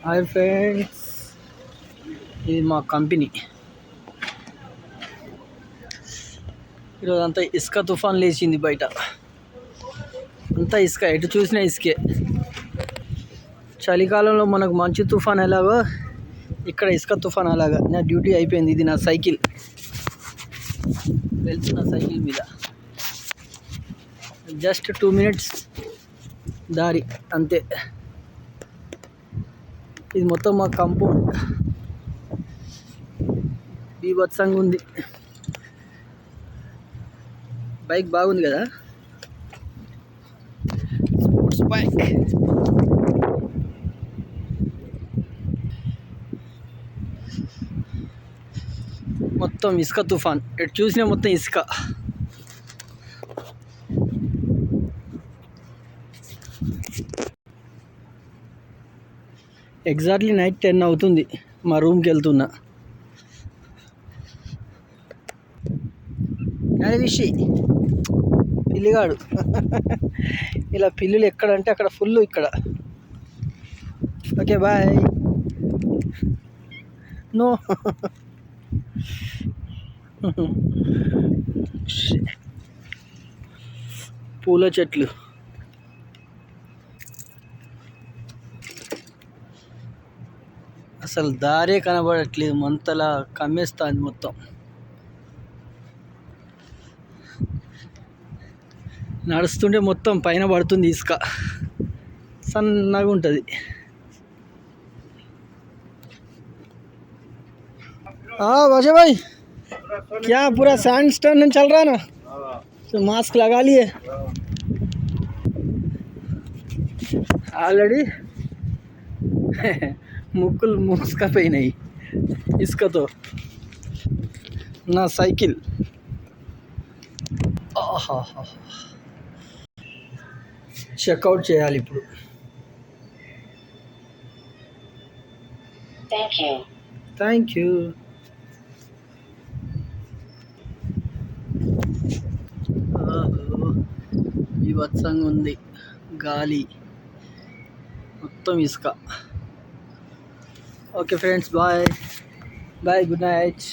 Hi friends, ఇది మా company. ఈరోజు అంతా ఇసుక తుఫాన్ లేచింది. బయట అంతా ఇసుక, ఎటు చూసినా ఇసుకే. చలికాలంలో మనకు మంచు తుఫాన్ ఎలాగో ఇక్కడ ఇసుక తుఫాన్ అలాగా. నా డ్యూటీ అయిపోయింది. ఇది నా సైకిల్, వెళ్తున్న సైకిల్ మీద జస్ట్ 2 minutes దారి అంతే. ఇది మొత్తం మా కాంపౌండ్. బీభత్సంగా ఉంది. బైక్ బాగుంది కదా, స్పోర్ట్స్ బైక్. మొత్తం ఇసుక తుఫాన్, ఎటు చూసినా మొత్తం ఇసుక. ఎగ్జాక్ట్లీ నైట్ 10 అవుతుంది. మా రూమ్కి వెళ్తున్నా. అదే విషి పిల్లిగాడు. ఇలా పిల్లులు ఎక్కడంటే అక్కడ ఫుల్. ఇక్కడ ఓకే బాయ్. నో పూల చెట్లు. అసలు దారే కనబడట్లేదు, మంతలా కమ్మేస్తుంది మొత్తం. నడుస్తుంటే మొత్తం పైన పడుతుంది ఇసుక, సన్నగా ఉంటుంది. वजय भाई, क्या पूरा सैंड स्टोन चल रहा है ना, तो मास्क लगा लिए ఆల్రెడీ. ముక్కులు మూసుకపోయినాయి ఇసుకతో. నా సైకిల్ చెక్అవుట్ చేయాలి ఇప్పుడు. Thank you. బీభత్సంగా ఉంది గాలి, మొత్తం ఇసుక. Okay friends, bye bye, good night.